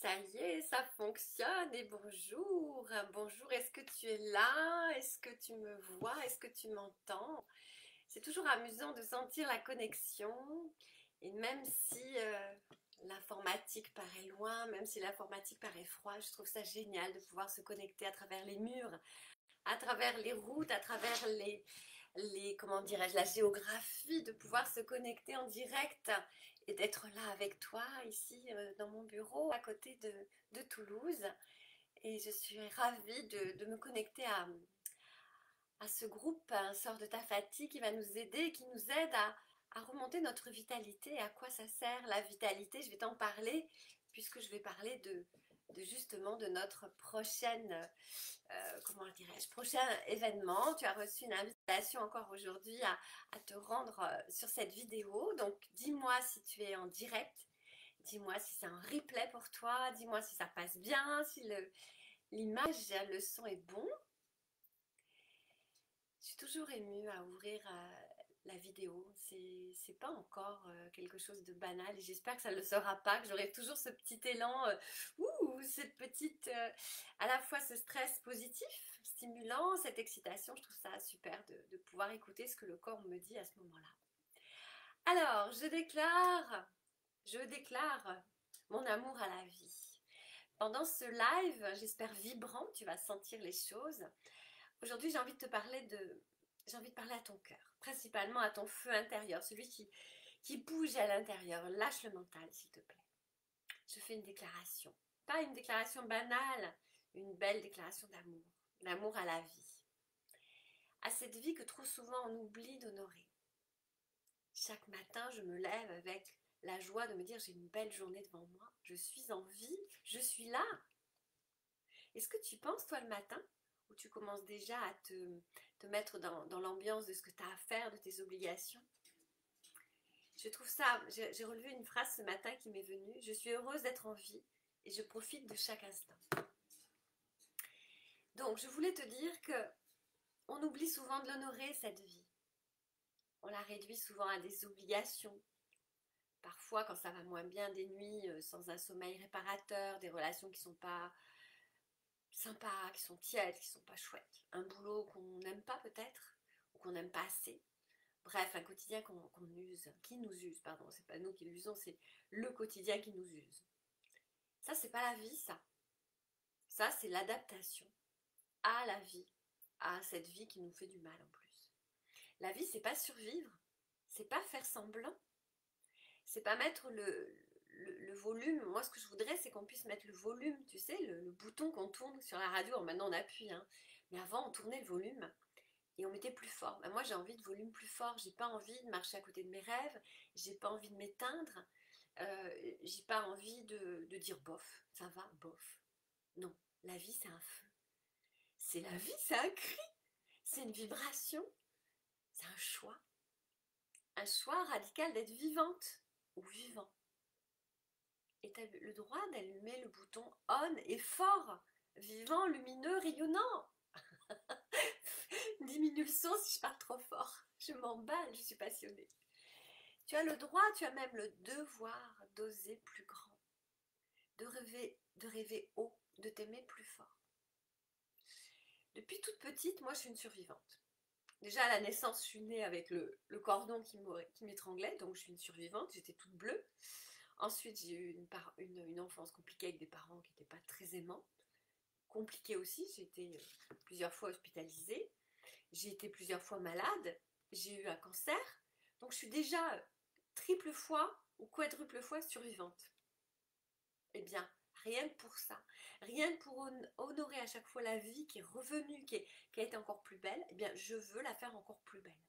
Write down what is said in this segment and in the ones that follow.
Ça y est, ça fonctionne et bonjour. Bonjour, est-ce que tu es là? Est-ce que tu me vois? Est-ce que tu m'entends? C'est toujours amusant de sentir la connexion et même si l'informatique paraît loin, même si l'informatique paraît froid, je trouve ça génial de pouvoir se connecter à travers les murs, à travers les routes, à travers comment dirais-je, la géographie, de pouvoir se connecter en direct et d'être là avec toi, ici dans mon bureau, à côté de Toulouse. Et je suis ravie de me connecter à ce groupe, un sort de Tafati qui va nous aider, qui nous aide à remonter notre vitalité. Et à quoi ça sert la vitalité? Je vais t'en parler, puisque je vais parler de justement de notre prochaine comment dirais-je, prochain événement. Tu as reçu une invitation encore aujourd'hui à te rendre sur cette vidéo. Donc dis-moi si tu es en direct, dis-moi si c'est un replay pour toi, dis-moi si ça passe bien, si l'image, le son est bon. Je suis toujours émue à ouvrir la vidéo. C'est pas encore quelque chose de banal et j'espère que ça ne le sera pas, que j'aurai toujours ce petit élan, cette petite, à la fois ce stress positif, stimulant, cette excitation. Je trouve ça super de pouvoir écouter ce que le corps me dit à ce moment-là. Alors, je déclare mon amour à la vie. Pendant ce live, j'espère vibrant, tu vas sentir les choses. Aujourd'hui, j'ai envie de te parler j'ai envie de parler à ton cœur, principalement à ton feu intérieur, celui qui bouge à l'intérieur. Lâche le mental, s'il te plaît. Je fais une déclaration. Pas une déclaration banale, une belle déclaration d'amour. L'amour à la vie. À cette vie que trop souvent on oublie d'honorer. Chaque matin, je me lève avec la joie de me dire j'ai une belle journée devant moi. Je suis en vie, je suis là. Est-ce que tu penses, toi, le matin, où tu commences déjà à te mettre dans l'ambiance de ce que tu as à faire, de tes obligations? Je trouve ça, j'ai relevé une phrase ce matin qui m'est venue. Je suis heureuse d'être en vie et je profite de chaque instant. Donc, je voulais te dire que on oublie souvent de l'honorer, cette vie. On la réduit souvent à des obligations. Parfois, quand ça va moins bien, des nuits sans un sommeil réparateur, des relations qui ne sont pas sympas, qui sont tièdes, qui sont pas chouettes. Un boulot qu'on n'aime pas peut-être, ou qu'on n'aime pas assez. Bref, un quotidien qu'on use, qui nous use, pardon, c'est pas nous qui l'usons, c'est le quotidien qui nous use. Ça, c'est pas la vie, ça. Ça, c'est l'adaptation à la vie, à cette vie qui nous fait du mal en plus. La vie, c'est pas survivre, c'est pas faire semblant, c'est pas mettre le volume. Moi, ce que je voudrais, c'est qu'on puisse mettre le volume, tu sais, le bouton qu'on tourne sur la radio. Alors, maintenant, on appuie, hein. Mais avant, on tournait le volume et on mettait plus fort. Ben, moi, j'ai envie de volume plus fort. J'ai pas envie de marcher à côté de mes rêves. J'ai pas envie de m'éteindre. J'ai pas envie de dire bof, ça va, bof. Non, la vie, c'est un feu. C'est la vie, c'est un cri. C'est une vibration. C'est un choix. Un choix radical d'être vivante ou vivant. Et tu as le droit d'allumer le bouton on et fort, vivant, lumineux, rayonnant. Diminue le son si je parle trop fort. Je m'emballe, je suis passionnée. Tu as le droit, tu as même le devoir d'oser plus grand, de rêver haut, de t'aimer plus fort. Depuis toute petite, moi je suis une survivante. Déjà à la naissance, je suis née avec le cordon qui m'étranglait, donc je suis une survivante, j'étais toute bleue. Ensuite, j'ai eu une enfance compliquée avec des parents qui n'étaient pas très aimants. Compliquée aussi, j'ai été plusieurs fois hospitalisée, j'ai été plusieurs fois malade, j'ai eu un cancer, donc je suis déjà triple fois ou quadruple fois survivante. Eh bien, rien que pour ça, rien que pour honorer à chaque fois la vie qui est revenue, qui a été encore plus belle, eh bien, je veux la faire encore plus belle.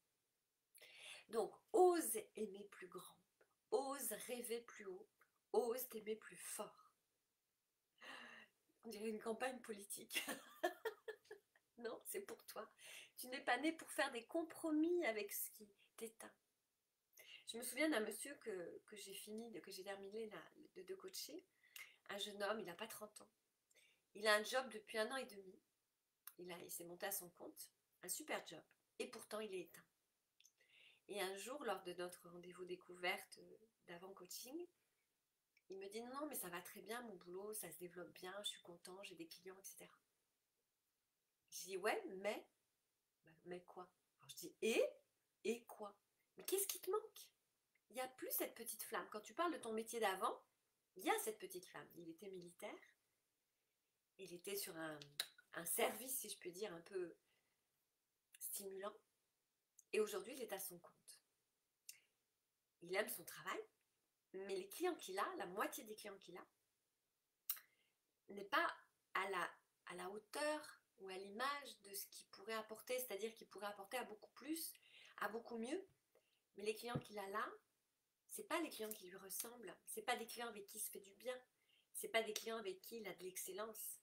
Donc, ose aimer plus grand, ose rêver plus haut, ose t'aimer plus fort. On dirait une campagne politique. Non, c'est pour toi. Tu n'es pas né pour faire des compromis avec ce qui t'éteint. Je me souviens d'un monsieur que j'ai terminé de coacher. Un jeune homme, il n'a pas 30 ans. Il a un job depuis 1 an et demi. Il s'est monté à son compte. Un super job. Et pourtant, il est éteint. Et un jour, lors de notre rendez-vous découverte d'avant coaching, Il me dit non, mais ça va très bien, mon boulot, ça se développe bien, je suis content, j'ai des clients, etc. Je dis ouais, mais quoi? Alors je dis et quoi? Mais qu'est-ce qui te manque? Il n'y a plus cette petite flamme. Quand tu parles de ton métier d'avant, il y a cette petite flamme. Il était militaire, il était sur un service, si je peux dire, un peu stimulant. Et aujourd'hui, il est à son compte. Il aime son travail, mais les clients qu'il a, la moitié des clients qu'il a, n'est pas à la hauteur ou à l'image de ce qu'il pourrait apporter, c'est-à-dire qu'il pourrait apporter à beaucoup plus, à beaucoup mieux. Mais les clients qu'il a là, c'est pas les clients qui lui ressemblent, c'est pas des clients avec qui il se fait du bien, c'est pas des clients avec qui il a de l'excellence.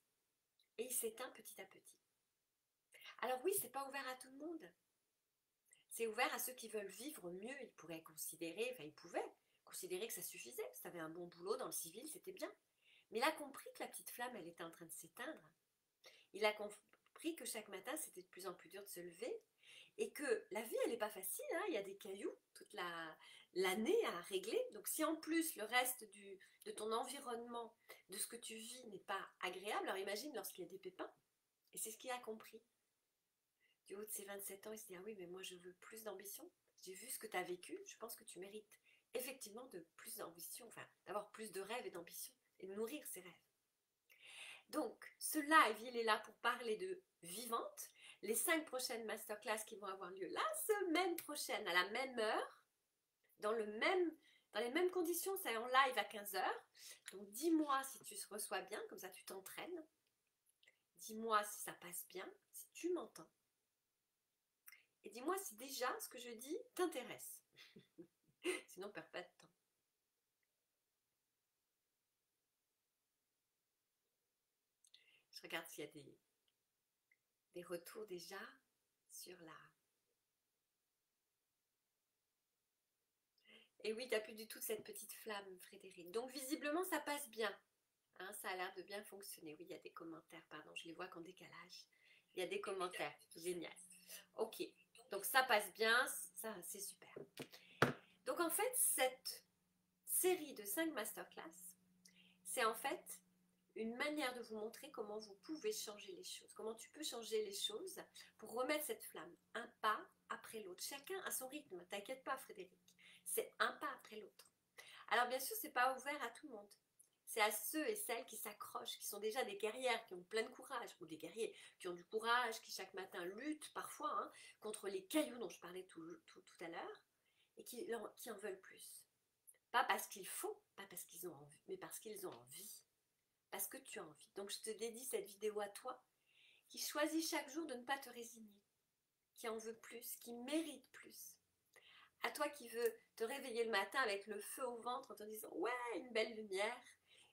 Et il s'éteint petit à petit. Alors oui, c'est pas ouvert à tout le monde. C'est ouvert à ceux qui veulent vivre mieux. Ils pourraient considérer, enfin ils pouvaient considérer que ça suffisait, que ça avait un bon boulot dans le civil, c'était bien. Mais il a compris que la petite flamme, elle était en train de s'éteindre. Il a compris que chaque matin, c'était de plus en plus dur de se lever et que la vie, elle n'est pas facile. Hein. Il y a des cailloux toute l'année à régler. Donc si en plus le reste de ton environnement, de ce que tu vis n'est pas agréable, alors imagine lorsqu'il y a des pépins. Et c'est ce qu'il a compris. Du haut de ses 27 ans, il se dit ah oui, mais moi je veux plus d'ambition. J'ai vu ce que tu as vécu, je pense que tu mérites effectivement de plus d'ambition, enfin d'avoir plus de rêves et d'ambition et de nourrir ses rêves. Donc, ce live, il est là pour parler de vivante. Les 5 prochaines masterclass qui vont avoir lieu la semaine prochaine, à la même heure, dans les mêmes conditions, c'est en live à 15h. Donc, dis-moi si tu se reçois bien, comme ça tu t'entraînes. Dis-moi si ça passe bien, si tu m'entends. Et dis-moi si déjà ce que je dis t'intéresse. Sinon, perds pas de temps. Je regarde s'il y a des retours déjà sur la... Et oui, t'as plus du tout cette petite flamme, Frédéric. Donc visiblement, ça passe bien. Hein, ça a l'air de bien fonctionner. Oui, il y a des commentaires, pardon, je les vois qu'en décalage. Il y a des commentaires, génial. Ok, donc ça passe bien, ça c'est super. Donc en fait, cette série de 5 masterclass, c'est en fait une manière de vous montrer comment vous pouvez changer les choses, comment tu peux changer les choses pour remettre cette flamme, un pas après l'autre, chacun à son rythme, t'inquiète pas Frédéric, c'est un pas après l'autre. Alors bien sûr, c'est pas ouvert à tout le monde, c'est à ceux et celles qui s'accrochent, qui sont déjà des guerrières, qui ont plein de courage, ou des guerriers qui ont du courage, qui chaque matin luttent parfois hein, contre les cailloux dont je parlais tout à l'heure, et qui en veulent plus. Pas parce qu'il faut, pas parce qu'ils ont envie, mais parce qu'ils ont envie. Parce que tu as envie. Donc je te dédie cette vidéo à toi qui choisis chaque jour de ne pas te résigner, qui en veut plus, qui mérite plus. À toi qui veux te réveiller le matin avec le feu au ventre en te disant ouais, une belle lumière,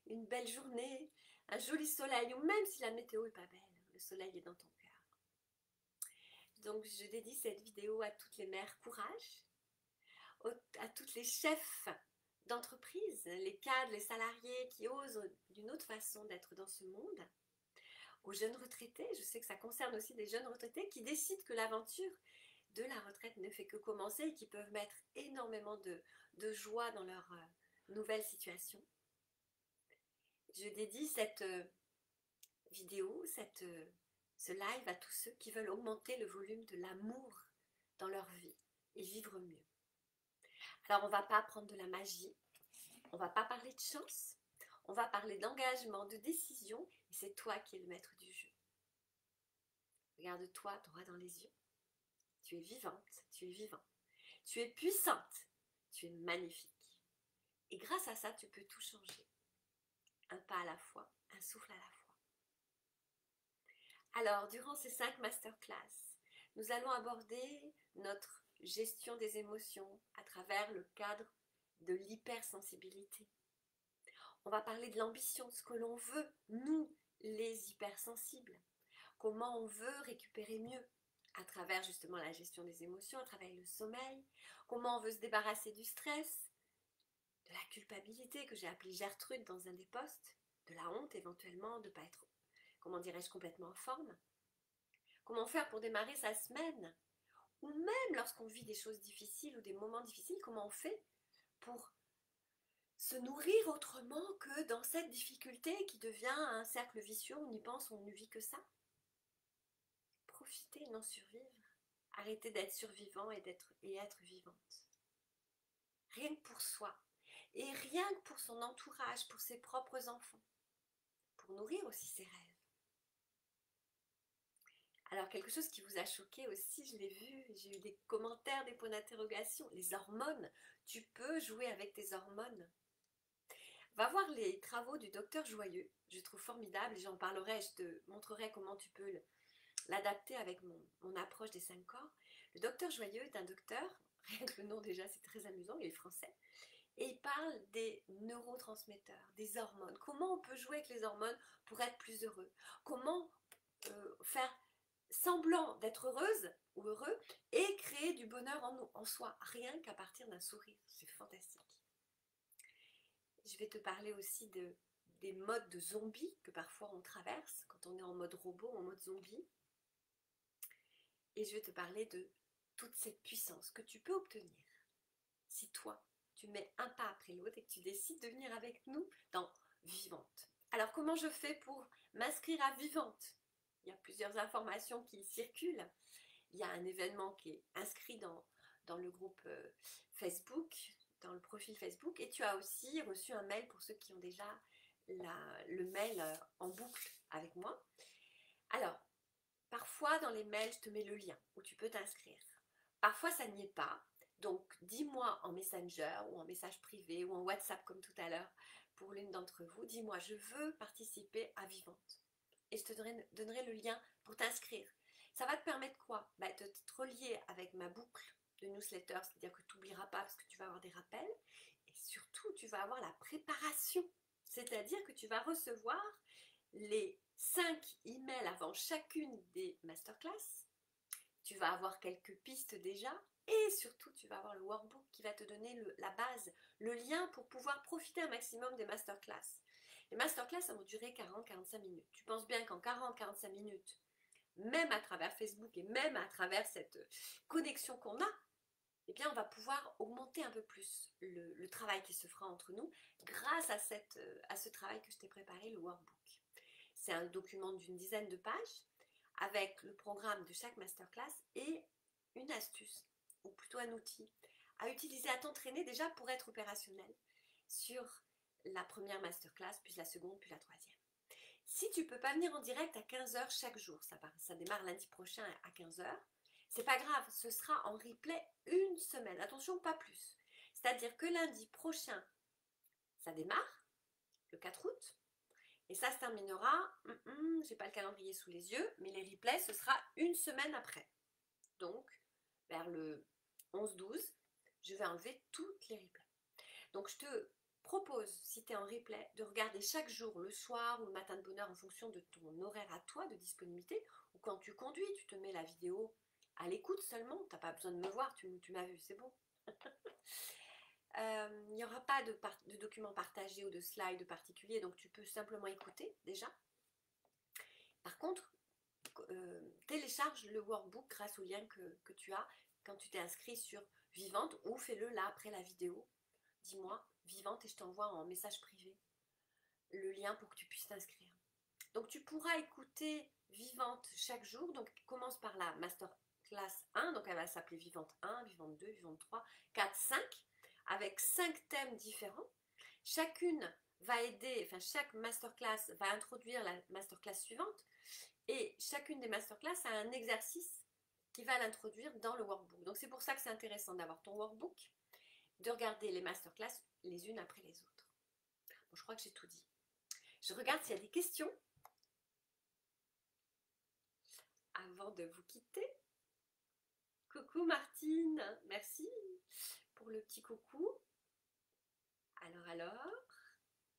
une belle journée, un joli soleil, ou même si la météo est pas belle, le soleil est dans ton cœur. Donc je dédie cette vidéo à toutes les mères courage, à toutes les chefs d'entreprise, les cadres, les salariés qui osent d'une autre façon d'être dans ce monde, aux jeunes retraités, je sais que ça concerne aussi des jeunes retraités qui décident que l'aventure de la retraite ne fait que commencer et qui peuvent mettre énormément de joie dans leur nouvelle situation. Je dédie cette vidéo, ce live à tous ceux qui veulent augmenter le volume de l'amour dans leur vie et vivre mieux. Alors on ne va pas prendre de la magie, on ne va pas parler de chance, on va parler d'engagement, de décision, et c'est toi qui es le maître du jeu. Regarde-toi droit dans les yeux. Tu es vivante, tu es vivant. Tu es puissante, tu es magnifique. Et grâce à ça, tu peux tout changer. Un pas à la fois, un souffle à la fois. Alors, durant ces 5 masterclass, nous allons aborder notre gestion des émotions à travers le cadre de l'hypersensibilité. On va parler de l'ambition, de ce que l'on veut, nous, les hypersensibles. Comment on veut récupérer mieux à travers justement la gestion des émotions, à travers le sommeil. Comment on veut se débarrasser du stress, de la culpabilité que j'ai appelée Gertrude dans un des posts, de la honte éventuellement de ne pas être, comment dirais-je, complètement en forme. Comment faire pour démarrer sa semaine, ou même lorsqu'on vit des choses difficiles ou des moments difficiles, comment on fait pour se nourrir autrement que dans cette difficulté qui devient un cercle vicieux, on y pense, on ne vit que ça. Profiter, non survivre. Arrêter d'être survivant et être vivante. Rien que pour soi. Et rien que pour son entourage, pour ses propres enfants. Pour nourrir aussi ses rêves. Alors quelque chose qui vous a choqué aussi, je l'ai vu, j'ai eu des commentaires, des points d'interrogation. Les hormones, tu peux jouer avec tes hormones. Va voir les travaux du docteur Joyeux, je trouve formidable, j'en parlerai, je te montrerai comment tu peux l'adapter avec mon approche des 5 corps. Le docteur Joyeux est un docteur, rien que le nom déjà c'est très amusant, il est français, et il parle des neurotransmetteurs, des hormones. Comment on peut jouer avec les hormones pour être plus heureux? Comment faire semblant d'être heureuse ou heureux et créer du bonheur en soi, rien qu'à partir d'un sourire. C'est fantastique. Je vais te parler aussi des modes de zombie que parfois on traverse quand on est en mode robot, en mode zombie. Et je vais te parler de toute cette puissance que tu peux obtenir si toi, tu mets un pas après l'autre et que tu décides de venir avec nous dans Vivante. Alors comment je fais pour m'inscrire à Vivante? Il y a plusieurs informations qui circulent. Il y a un événement qui est inscrit dans le groupe Facebook, dans le profil Facebook, et tu as aussi reçu un mail pour ceux qui ont déjà le mail en boucle avec moi. Alors, parfois dans les mails, je te mets le lien où tu peux t'inscrire. Parfois, ça n'y est pas. Donc, dis-moi en Messenger ou en message privé ou en WhatsApp comme tout à l'heure pour l'une d'entre vous, dis-moi, je veux participer à Vivante. Et je te donnerai le lien pour t'inscrire. Ça va te permettre quoi? De te relier avec ma boucle de newsletter, c'est-à-dire que tu n'oublieras pas parce que tu vas avoir des rappels. Et surtout, tu vas avoir la préparation. C'est-à-dire que tu vas recevoir les 5 emails avant chacune des masterclass. Tu vas avoir quelques pistes déjà. Et surtout, tu vas avoir le workbook qui va te donner la base, le lien pour pouvoir profiter un maximum des masterclass. Les masterclass, ça vont durer 40-45 minutes. Tu penses bien qu'en 40-45 minutes, même à travers Facebook et même à travers cette connexion qu'on a, eh bien, on va pouvoir augmenter un peu plus le travail qui se fera entre nous grâce à ce travail que je t'ai préparé, le workbook. C'est un document d'une dizaine de pages avec le programme de chaque masterclass et une astuce, ou plutôt un outil, à utiliser, à t'entraîner déjà pour être opérationnel sur la première masterclass, puis la seconde, puis la troisième. Si tu ne peux pas venir en direct à 15h chaque jour, ça démarre lundi prochain à 15h, c'est pas grave, ce sera en replay une semaine. Attention, pas plus. C'est-à-dire que lundi prochain, ça démarre, le 4 août, et ça se terminera, j'ai pas le calendrier sous les yeux, mais les replays, ce sera une semaine après. Donc, vers le 11-12, je vais enlever toutes les replays. Donc, je te propose, si tu es en replay, de regarder chaque jour, le soir ou le matin de bonne heure, en fonction de ton horaire à toi de disponibilité, ou quand tu conduis, tu te mets la vidéo à l'écoute seulement, tu n'as pas besoin de me voir, tu m'as vu, c'est bon. Il n'y aura pas de documents partagés ou de slides particuliers, donc tu peux simplement écouter déjà. Par contre, télécharge le workbook grâce au lien que tu as quand tu t'es inscrit sur Vivante, ou fais-le là après la vidéo. Dis-moi Vivante et je t'envoie en message privé le lien pour que tu puisses t'inscrire. Donc tu pourras écouter Vivante chaque jour. Donc commence par la masterclass 1, donc elle va s'appeler Vivante 1, Vivante 2, Vivante 3, 4, 5, avec 5 thèmes différents. Chacune va aider, enfin chaque masterclass va introduire la masterclass suivante, et chacune des masterclass a un exercice qui va l'introduire dans le workbook. Donc c'est pour ça que c'est intéressant d'avoir ton workbook, de regarder les masterclass les unes après les autres. Bon, je crois que j'ai tout dit. Je regarde s'il y a des questions avant de vous quitter. Coucou Martine, merci pour le petit coucou. Alors,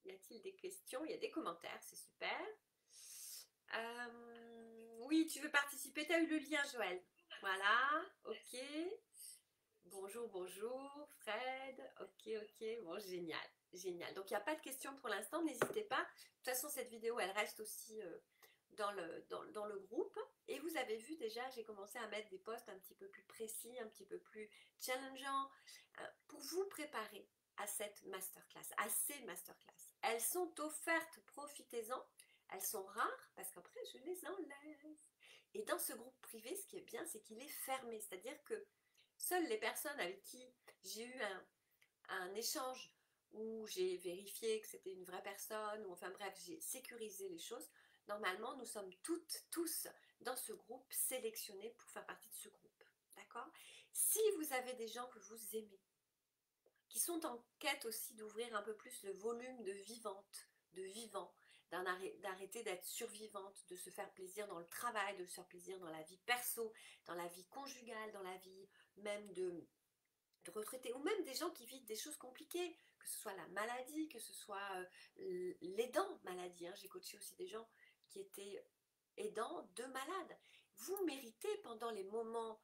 y a-t-il des questions? Il y a des commentaires, c'est super. Oui, tu veux participer, tu as eu le lien Joël. Voilà, ok. Bonjour, bonjour, Fred. Ok, bon, génial, génial. Donc, il n'y a pas de questions pour l'instant, n'hésitez pas. De toute façon, cette vidéo, elle reste aussi dans le groupe. Et vous avez vu déjà, j'ai commencé à mettre des posts un petit peu plus précis, un petit peu plus challengeants, pour vous préparer à cette masterclass, à ces masterclass. Elles sont offertes, profitez-en. Elles sont rares parce qu'après je les enlève. Et dans ce groupe privé, ce qui est bien, c'est qu'il est fermé. C'est-à-dire que seules les personnes avec qui j'ai eu un échange où j'ai vérifié que c'était une vraie personne, ou enfin bref, j'ai sécurisé les choses. Normalement, nous sommes toutes, tous dans ce groupe sélectionnés pour faire partie de ce groupe. D'accord? Si vous avez des gens que vous aimez, qui sont en quête aussi d'ouvrir un peu plus le volume de vivante, de vivant, d'arrêter d'être survivante, de se faire plaisir dans le travail, de se faire plaisir dans la vie perso, dans la vie conjugale, dans la vie même de retraités, ou même des gens qui vivent des choses compliquées, que ce soit la maladie, que ce soit l'aidant maladie. Hein. J'ai coaché aussi des gens qui étaient aidants de malades. Vous méritez pendant les moments,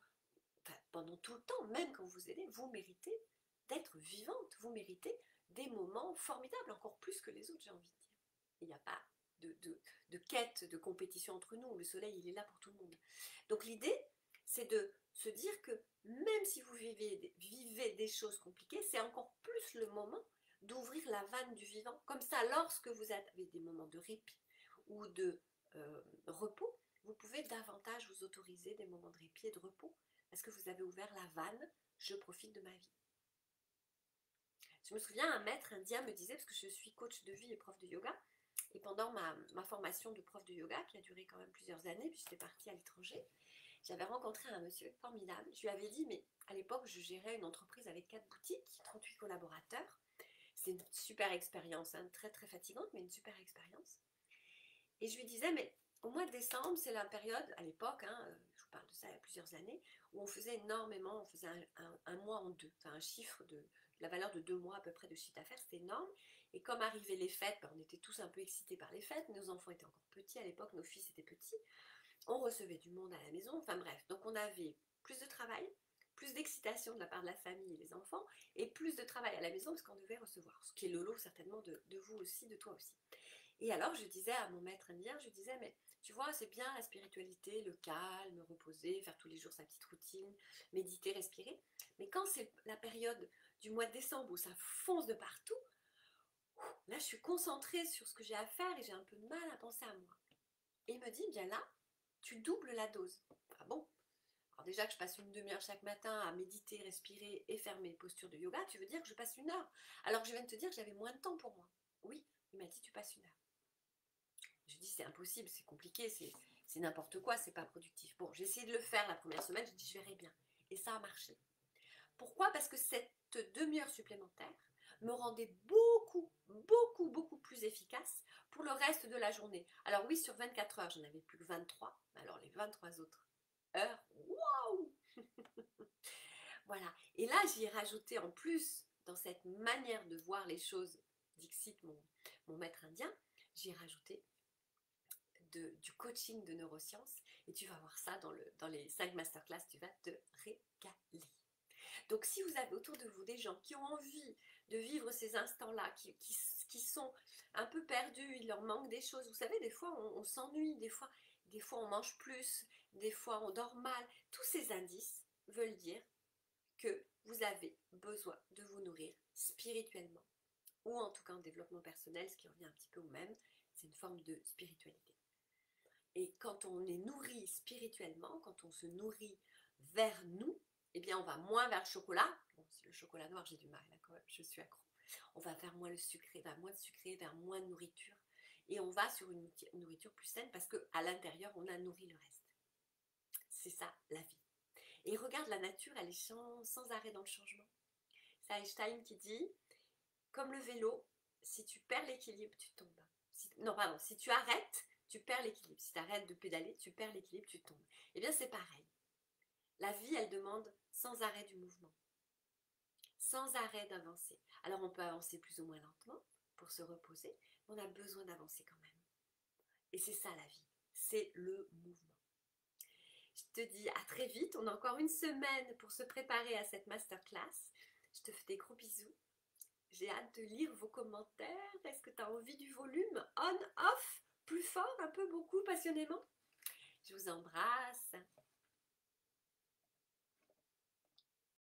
enfin, pendant tout le temps, même quand vous aidez, vous méritez d'être vivante, vous méritez des moments formidables, encore plus que les autres, j'ai envie de dire. Il n'y a pas de quête, de compétition entre nous, le soleil, il est là pour tout le monde. Donc l'idée, c'est de se dire que même si vous vivez des choses compliquées, c'est encore plus le moment d'ouvrir la vanne du vivant. Comme ça, lorsque vous avez des moments de répit ou de repos, vous pouvez davantage vous autoriser des moments de répit et de repos parce que vous avez ouvert la vanne, je profite de ma vie. Je me souviens, un maître indien me disait, parce que je suis coach de vie et prof de yoga, et pendant ma formation de prof de yoga, qui a duré quand même plusieurs années, puis j'étais partie à l'étranger, j'avais rencontré un monsieur formidable. Je lui avais dit, mais à l'époque, je gérais une entreprise avec 4 boutiques, 38 collaborateurs. C'est une super expérience, hein, très très fatigante, mais une super expérience. Et je lui disais, mais au mois de décembre, c'est la période, à l'époque, hein, je vous parle de ça il y a plusieurs années, où on faisait énormément, on faisait un mois en deux, enfin un chiffre de la valeur de 2 mois à peu près de chiffre d'affaires, c'était énorme. Et comme arrivaient les fêtes, ben, on était tous un peu excités par les fêtes, nos enfants étaient encore petits à l'époque, nos fils étaient petits, on recevait du monde à la maison, enfin bref, donc on avait plus de travail, plus d'excitation de la part de la famille et des enfants, et plus de travail à la maison parce qu'on devait recevoir, ce qui est le lot certainement de vous aussi, de toi aussi. Et alors je disais à mon maître indien, je disais, mais tu vois, c'est bien la spiritualité, le calme, reposer, faire tous les jours sa petite routine, méditer, respirer, mais quand c'est la période du mois de décembre où ça fonce de partout, là je suis concentrée sur ce que j'ai à faire et j'ai un peu de mal à penser à moi. Et il me dit, bien là, tu doubles la dose. Ah bon? Alors déjà que je passe une demi-heure chaque matin à méditer, respirer et faire mes postures de yoga, tu veux dire que je passe une heure? Alors que je viens de te dire que j'avais moins de temps pour moi. Oui, il m'a dit, tu passes une heure. Je dis, c'est impossible, c'est compliqué, c'est n'importe quoi, c'est pas productif. Bon, j'ai essayé de le faire la première semaine, je dis, je verrai bien. Et ça a marché. Pourquoi? Parce que cette demi-heure supplémentaire me rendait beaucoup plus efficace pour le reste de la journée. Alors oui, sur 24 heures, j'en avais plus que 23. Alors les 23 autres heures, waouh! Voilà. Et là, j'y ai rajouté en plus, dans cette manière de voir les choses, Dixit, mon maître indien, j'ai rajouté du coaching de neurosciences. Et tu vas voir ça dans les 5 masterclass, tu vas te régaler. Donc si vous avez autour de vous des gens qui ont envie de vivre ces instants-là, qui sont un peu perdus, il leur manque des choses, vous savez, des fois on s'ennuie, des fois on mange plus, des fois on dort mal, tous ces indices veulent dire que vous avez besoin de vous nourrir spirituellement, ou en tout cas en développement personnel, ce qui revient un petit peu au même, c'est une forme de spiritualité. Et quand on est nourri spirituellement, quand on se nourrit vers nous, eh bien on va moins vers le chocolat. Bon, si le chocolat noir, j'ai du mal, là, quand même, je suis accro. On va vers moins le sucré, vers moins de sucré, vers moins de nourriture. Et on va sur une nourriture plus saine parce qu'à l'intérieur, on a nourri le reste. C'est ça, la vie. Et regarde, la nature, elle est sans arrêt dans le changement. C'est Einstein qui dit, comme le vélo, si tu perds l'équilibre, tu tombes. Non, pardon, si tu arrêtes, tu perds l'équilibre. Si tu arrêtes de pédaler, tu perds l'équilibre, tu tombes. Eh bien, c'est pareil. La vie, elle demande sans arrêt du mouvement, sans arrêt d'avancer. Alors, on peut avancer plus ou moins lentement pour se reposer, mais on a besoin d'avancer quand même. Et c'est ça la vie, c'est le mouvement. Je te dis à très vite. On a encore une semaine pour se préparer à cette masterclass. Je te fais des gros bisous. J'ai hâte de lire vos commentaires. Est-ce que tu as envie du volume on, off, plus fort, un peu, beaucoup, passionnément? Je vous embrasse.